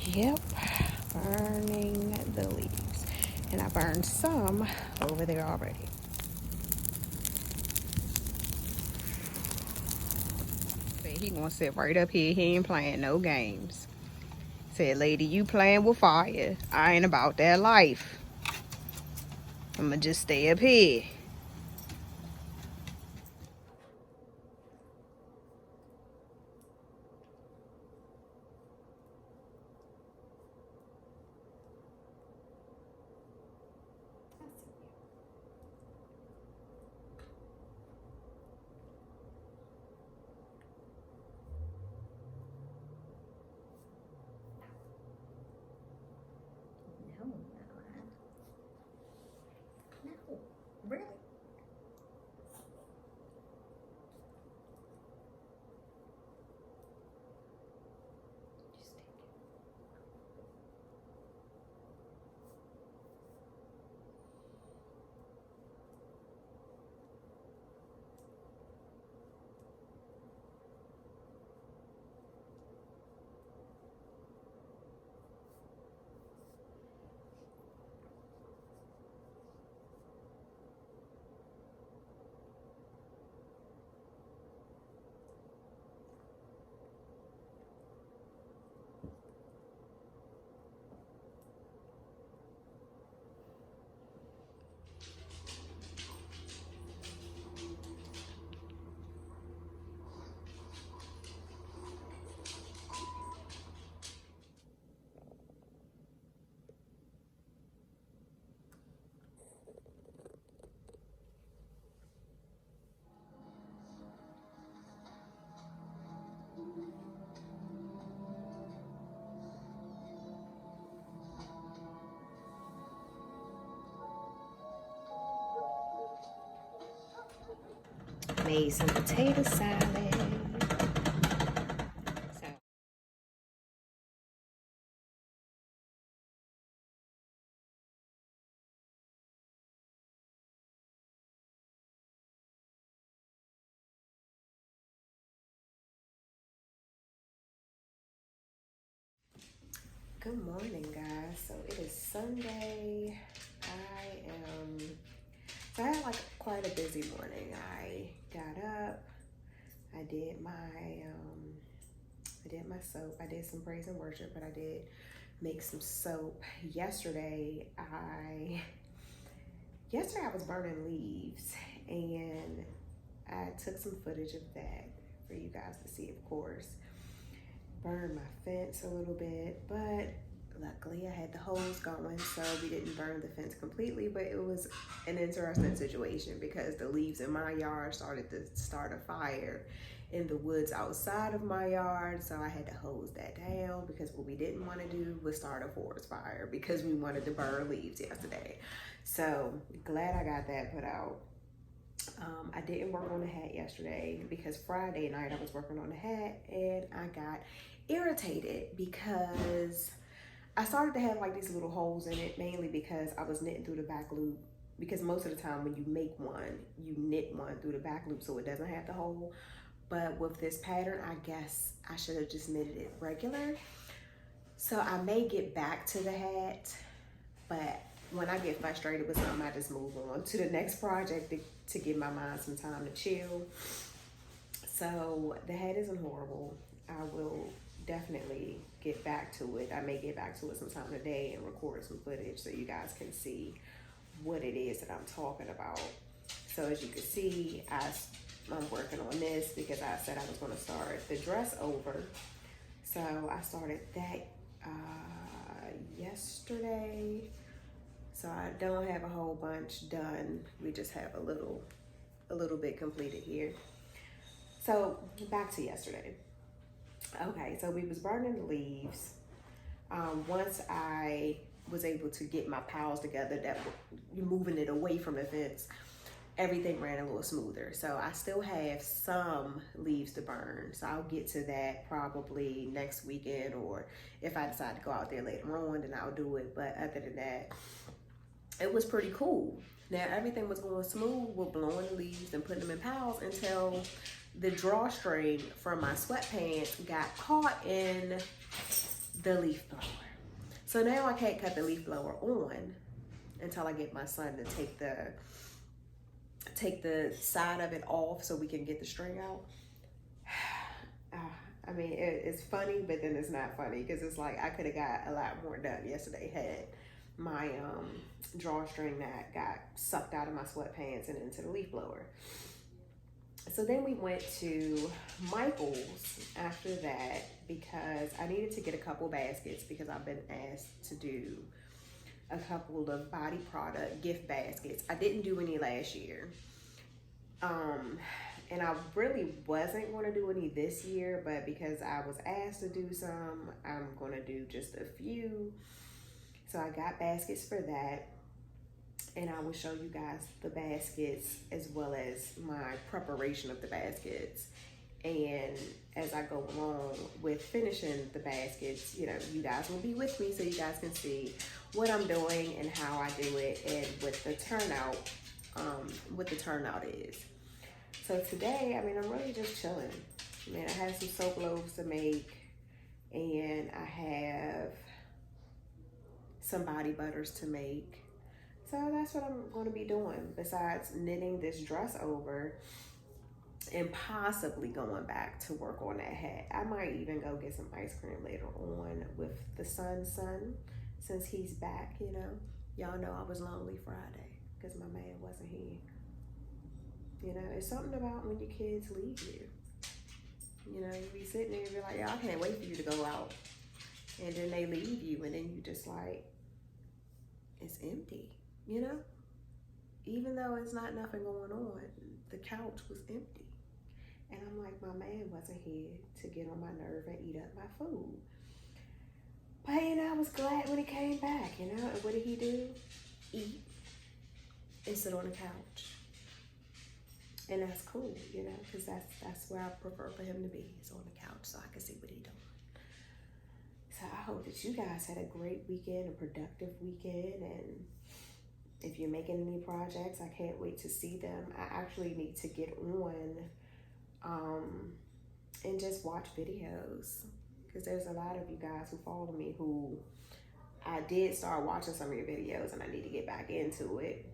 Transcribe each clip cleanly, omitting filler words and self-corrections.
Yep, burning the leaves. And I burned some over there already. He gonna sit right up here. He ain't playing no games. Said, lady, you playing with fire. I ain't about that life. I'ma just stay up here. No, no, really? Just take it. Made some potato salad. So, good morning, guys. So it is Sunday. So I had like quite a busy morning. I got up. I did my soap. I did some praise and worship, but I did make some soap. Yesterday I was burning leaves, and I took some footage of that for you guys to see, of course. Burned my fence a little bit, but luckily I had the hose going, so we didn't burn the fence completely. But it was an interesting situation because the leaves in my yard started to start a fire in the woods outside of my yard, so I had to hose that down because what we didn't want to do was start a forest fire because we wanted to burn leaves yesterday. So glad I got that put out. I didn't work on the hat yesterday because Friday night I was working on the hat and I got irritated because I started to have like these little holes in it, mainly because I was knitting through the back loop, because most of the time when you make one, you knit one through the back loop so it doesn't have the hole. But with this pattern, I guess I should have just knitted it regular. So I may get back to the hat, but when I get frustrated with something, I just move on to the next project to give my mind some time to chill. So the hat isn't horrible. I will definitely get back to it. I may get back to it sometime today and record some footage so you guys can see what it is that I'm talking about. So as you can see, I'm working on this because I said I was going to start the dress over. So I started that yesterday. So I don't have a whole bunch done. We just have a little bit completed here. So back to yesterday. Okay, so we was burning the leaves. Once I was able to get my piles together, that moving it away from the fence, everything ran a little smoother. So I still have some leaves to burn. So I'll get to that probably next weekend, or if I decide to go out there later on, then I'll do it. But other than that, it was pretty cool. Now everything was going smooth with blowing the leaves and putting them in piles until the drawstring from my sweatpants got caught in the leaf blower. So now I can't cut the leaf blower on until I get my son to take the side of it off so we can get the string out. I mean, it's funny, but then it's not funny because it's like I could have got a lot more done yesterday had my drawstring that got sucked out of my sweatpants and into the leaf blower. So then we went to Michael's after that because I needed to get a couple baskets because I've been asked to do a couple of body product gift baskets. I didn't do any last year. And I really wasn't going to do any this year, but because I was asked to do some, I'm going to do just a few. So I got baskets for that. And I will show you guys the baskets as well as my preparation of the baskets. And as I go along with finishing the baskets, you know, you guys will be with me so you guys can see what I'm doing and how I do it and what the turnout is. So today, I mean, I'm really just chilling. I mean, I have some soap loaves to make and I have some body butters to make. So that's what I'm going to be doing besides knitting this dress over and possibly going back to work on that hat. I might even go get some ice cream later on with the son since he's back, you know. Y'all know I was lonely Friday because my man wasn't here. You know, it's something about when your kids leave you. You know, you be sitting there and be like, yeah, I can't wait for you to go out. And then they leave you and then you just like, it's empty, you know? Even though it's not nothing going on, the couch was empty. And I'm like, my man wasn't here to get on my nerve and eat up my food. But, you know, I was glad when he came back, you know? And what did he do? Eat and sit on the couch. And that's cool, you know, because that's where I prefer for him to be, is on the couch so I can see what he's doing. So I hope that you guys had a great weekend, a productive weekend, and if you're making any projects, I can't wait to see them. I actually need to get on and just watch videos because there's a lot of you guys who follow me who I did start watching some of your videos and I need to get back into it.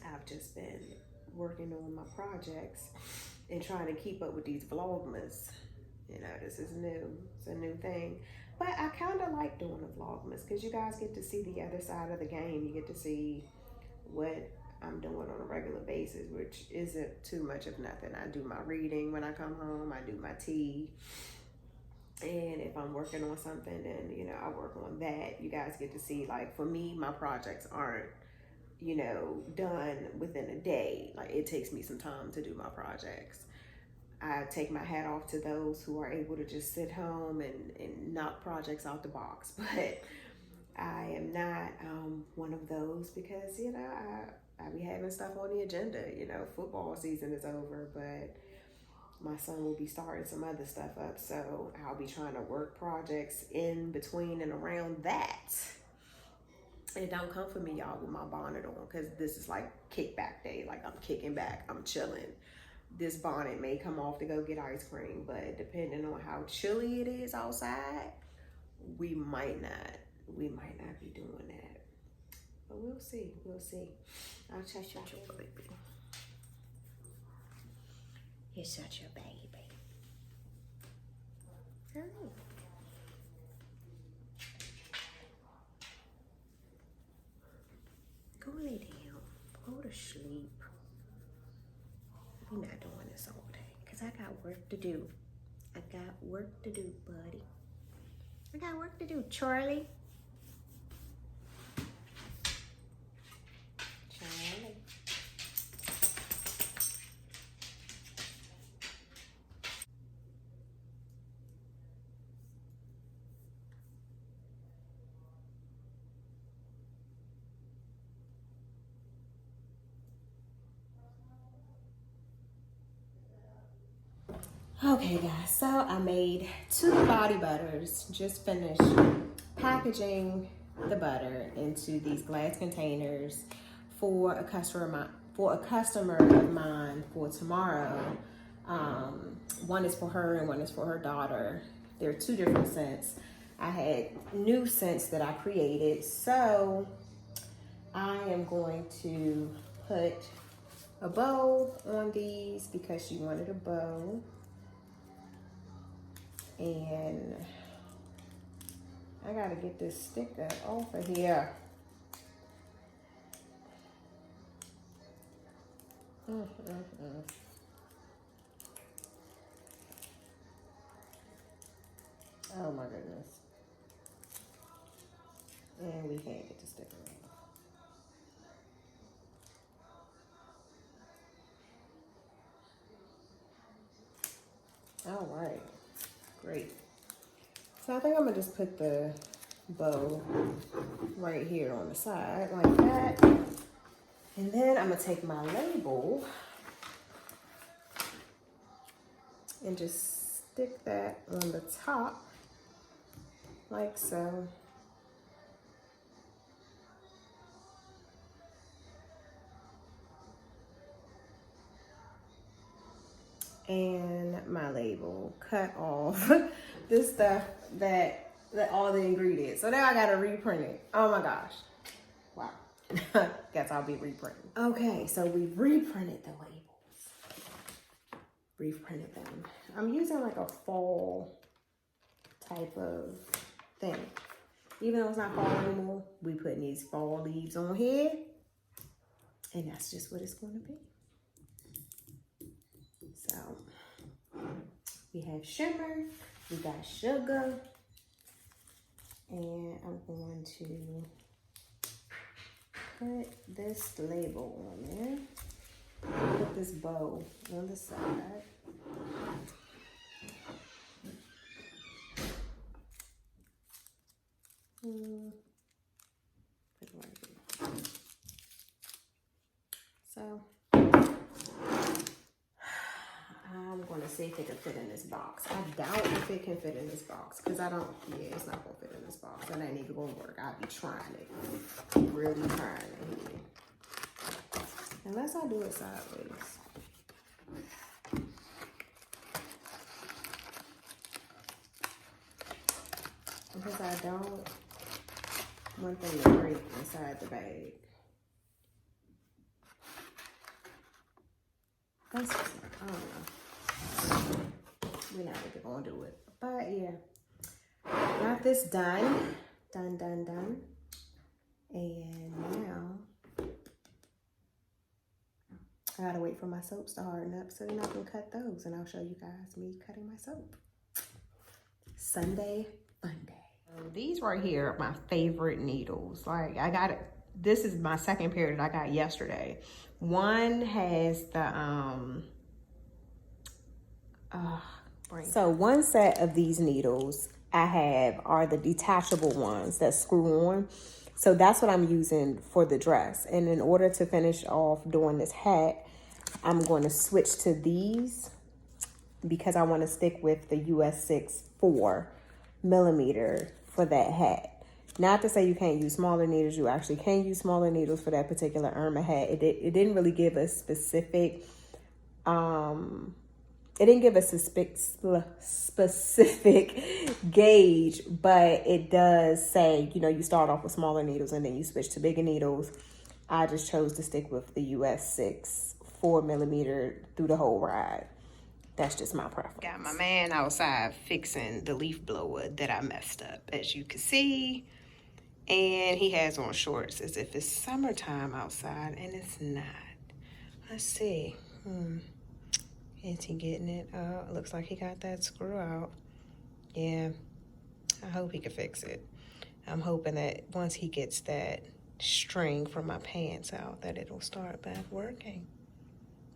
I've just been working on my projects and trying to keep up with these Vlogmas. You know, this is new. It's a new thing. But I kind of like doing the Vlogmas because you guys get to see the other side of the game. You get to see what I'm doing on a regular basis, which isn't too much of nothing. I do my reading when I come home. I do my tea. And if I'm working on something, then, you know, I work on that. You guys get to see, like, for me, my projects aren't, you know, done within a day. Like, it takes me some time to do my projects. I take my hat off to those who are able to just sit home and knock projects out the box. But I am not one of those because, you know, I be having stuff on the agenda. You know, football season is over, but my son will be starting some other stuff up. So I'll be trying to work projects in between and around that. And don't come for me, y'all, with my bonnet on, because this is like kickback day. Like, I'm kicking back, I'm chilling. This bonnet may come off to go get ice cream, but depending on how chilly it is outside, we might not be doing that. But we'll see, I'll touch your baby. You're such a baby. All right. Go lay down, go to sleep. We're not doing this all day because I got work to do. I got work to do, buddy. I got work to do, Charlie. Charlie. Okay guys, so I made 2 body butters. Just finished packaging the butter into these glass containers for a customer of mine for tomorrow. One is for her and one is for her daughter. They're 2 different scents. I had new scents that I created. So I am going to put a bow on these because she wanted a bow. And I gotta get this sticker off of here. Oh my goodness. And we can't get the sticker off. All right, great. So I think I'm gonna just put the bow right here on the side like that. And then I'm gonna take my label and just stick that on the top like so. And my label, cut off this stuff that all the ingredients. So now I gotta reprint it. Oh my gosh. Wow. Guess I'll be reprinting. Okay, so we've reprinted the labels. Reprinted them. I'm using like a fall type of thing. Even though it's not fall anymore, we putting these fall leaves on here. And that's just what it's gonna be. So we have shimmer, we got sugar, and I'm going to put this label on there. Put this bow on the side. Put it right here. So I'm going to see if it can fit in this box. I doubt if it can fit in this box because I don't, yeah, it's not going to fit in this box. That ain't even going to work. I'll be trying it. Really trying it here. Unless I do it sideways. Because I don't want them to break inside the bag. That's just, I don't know. We're not even gonna do it. But yeah, got this done. Done. And now I gotta wait for my soaps to harden up so then I can cut those. And I'll show you guys me cutting my soap. Sunday fun day. These right here are my favorite needles. Like I got it. This is my second pair that I got yesterday. One has the so one set of these needles I have are the detachable ones that screw on. So that's what I'm using for the dress. And in order to finish off doing this hat, I'm going to switch to these because I want to stick with the US 6 4mm for that hat. Not to say you can't use smaller needles. You actually can use smaller needles for that particular Irma hat. It didn't really give a specific, it didn't give us a specific gauge, but it does say, you know, you start off with smaller needles and then you switch to bigger needles. I just chose to stick with the US 6 4mm through the whole ride. That's just my preference. Got my man outside fixing the leaf blower that I messed up, as you can see. And he has on shorts as if it's summertime outside, and it's not. Let's see. Is he getting it? Oh, it looks like he got that screw out. Yeah, I hope he can fix it. I'm hoping that once he gets that string from my pants out, that it'll start back working.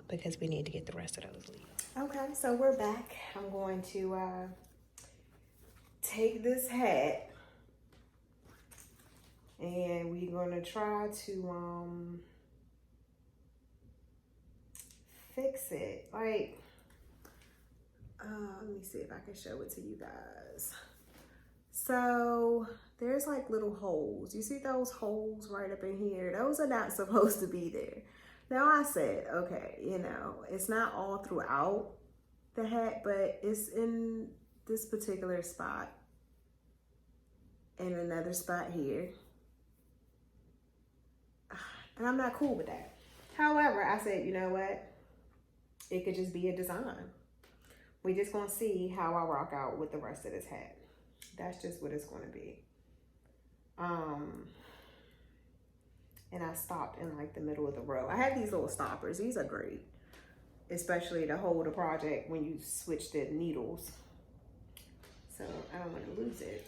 Because we need to get the rest of those leaves. Okay, so we're back. I'm going to take this hat and we're going to try to fix it. Like, let me see if I can show it to you guys. So there's like little holes. You see those holes right up in here? Those are not supposed to be there. Now I said, okay, you know, it's not all throughout the hat, but it's in this particular spot. and another spot here. And I'm not cool with that. However, I said, you know what? It could just be a design. We just gonna see how I rock out with the rest of this hat. That's just what it's gonna be. And I stopped in like the middle of the row. I had these little stoppers. These are great, especially to hold a project when you switch the needles. So I don't want to lose it.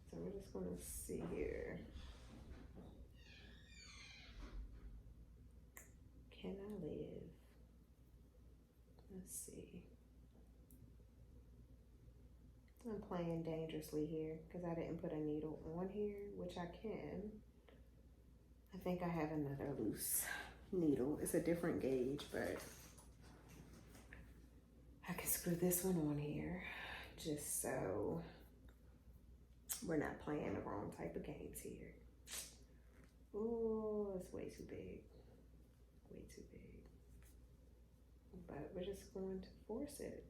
So we're just gonna see here. Can I live? Let's see. I'm playing dangerously here because I didn't put a needle on here, which I can. I think I have another loose needle. It's a different gauge, but I can screw this one on here just so we're not playing the wrong type of games here. Oh, it's way too big. Way too big. But we're just going to force it.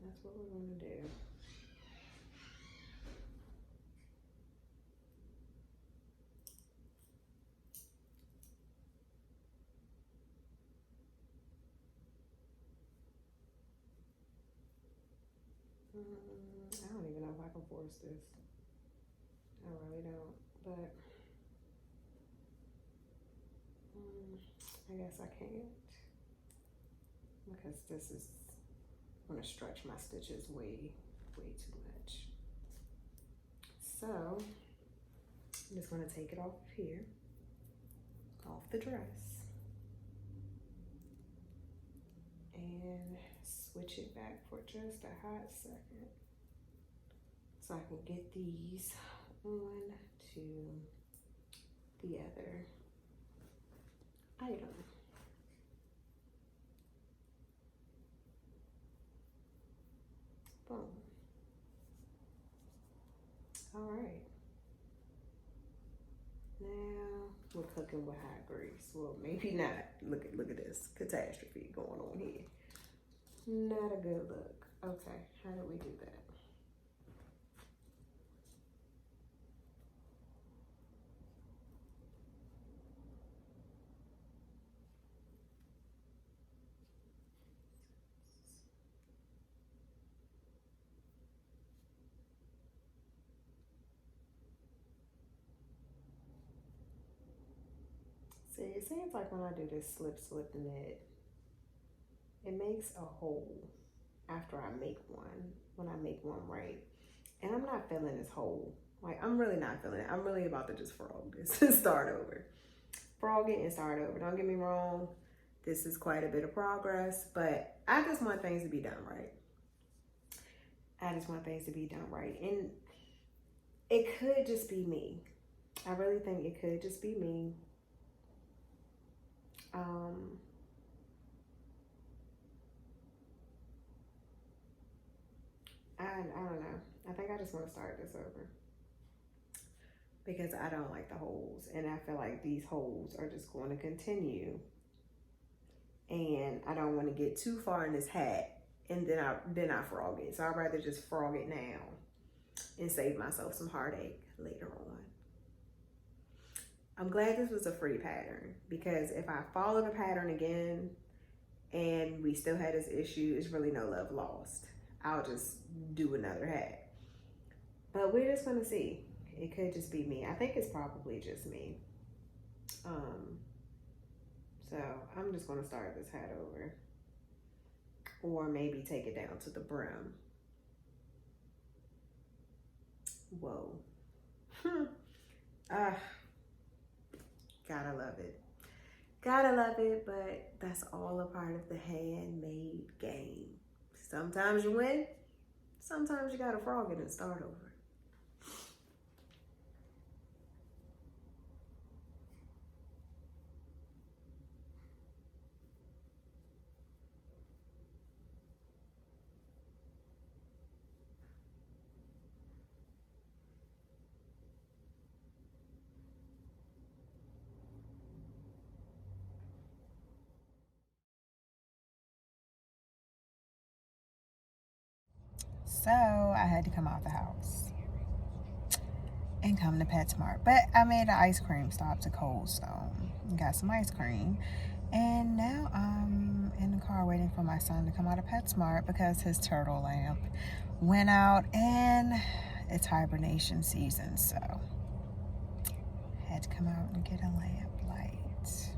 That's what we're going to do. I don't even know if I can force this. I really don't, but I guess I can't because this is going to stretch my stitches way too much. So I'm just going to take it off of here, off the dress, and switch it back for just a hot second so I can get these on to the other item. Boom. All right. Now we're cooking with hot grease. Well, maybe not. Look at this catastrophe going on here. Not a good look. Okay, how do we do that? See, it seems like when I do this slip knit, it makes a hole after I make one, when I make one right. And I'm not feeling this hole. Like, I'm really not feeling it. I'm really about to just frog this and start over. Frog it and start over. Don't get me wrong. This is quite a bit of progress, but I just want things to be done right. I just want things to be done right. And it could just be me. I really think it could just be me. I don't know. I think I just want to start this over because I don't like the holes, and I feel like these holes are just going to continue, and I don't want to get too far in this hat and then I frog it. So I'd rather just frog it now and save myself some heartache later on. I'm glad this was a free pattern because if I follow the pattern again and we still had this issue, it's really no love lost. I'll just do another hat. But we're just gonna see. It could just be me. I think it's probably just me. So I'm just gonna start this hat over. Or maybe take it down to the brim. Whoa. Gotta love it. Gotta love it, but that's all a part of the handmade game. Sometimes you win, sometimes you gotta frog it and start over. So I had to come out the house and come to PetSmart. But I made an ice cream stop to Cold Stone and got some ice cream. And now I'm in the car waiting for my son to come out of PetSmart because his turtle lamp went out and it's hibernation season. So I had to come out and get a lamp light.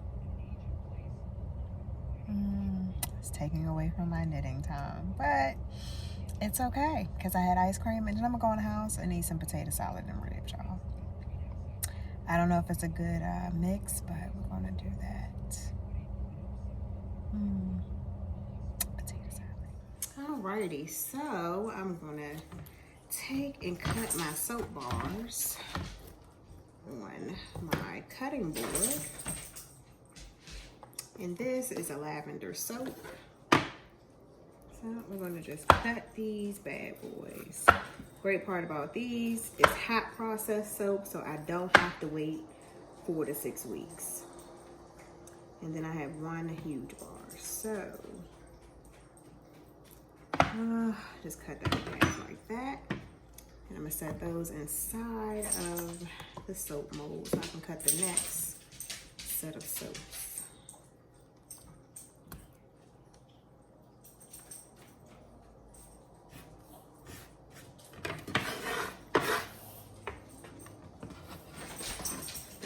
It's taking away from my knitting time, but it's okay because I had ice cream, and then I'm gonna go in the house and eat some potato salad and ribs, y'all. I don't know if it's a good mix, but we're gonna do that. Potato salad. Alrighty, so I'm gonna take and cut my soap bars on my cutting board. And this is a lavender soap. So we're gonna just cut these bad boys. Great part about these is hot process soap, so I don't have to wait 4 to 6 weeks. And then I have one huge bar. So just cut that in half like that. And I'm gonna set those inside of the soap mold so I can cut the next set of soaps.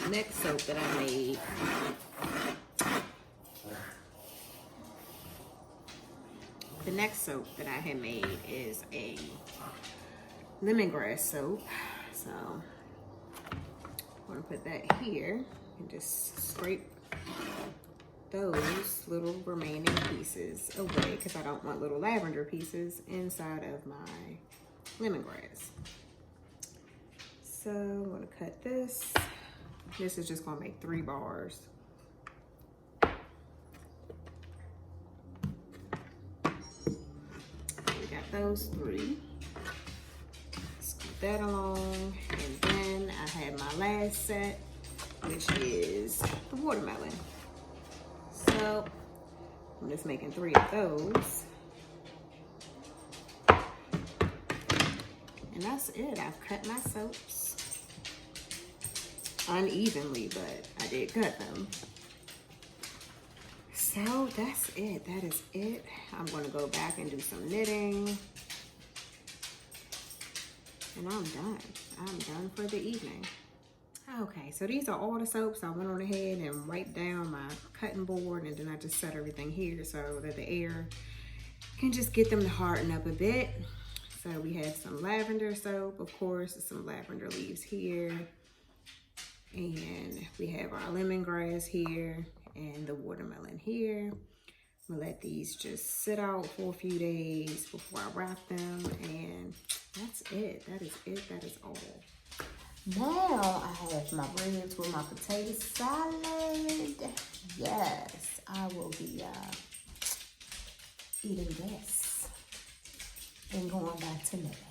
The next soap that I made had made is a lemongrass soap. So I'm gonna put that here and just scrape those little remaining pieces away because I don't want little lavender pieces inside of my lemongrass. So I'm gonna cut this. This is just gonna make 3 bars. We got those 3. Scoot that along, and then I have my last set, which is the watermelon. So I'm just making 3 of those. And that's it. I've cut my soaps unevenly, but I did cut them. So that's it. That is it. I'm going to go back and do some knitting. And I'm done. I'm done for the evening. Okay, so these are all the soaps. I went on ahead and wiped down my cutting board, and then I just set everything here so that the air can just get them to harden up a bit. So we have some lavender soap, of course, some lavender leaves here. And we have our lemongrass here and the watermelon here. We'll let these just sit out for a few days before I wrap them. And that's it. That is it. That is all. Now I have my ribs with my potato salad. Yes, I will be eating this and going back to knitting.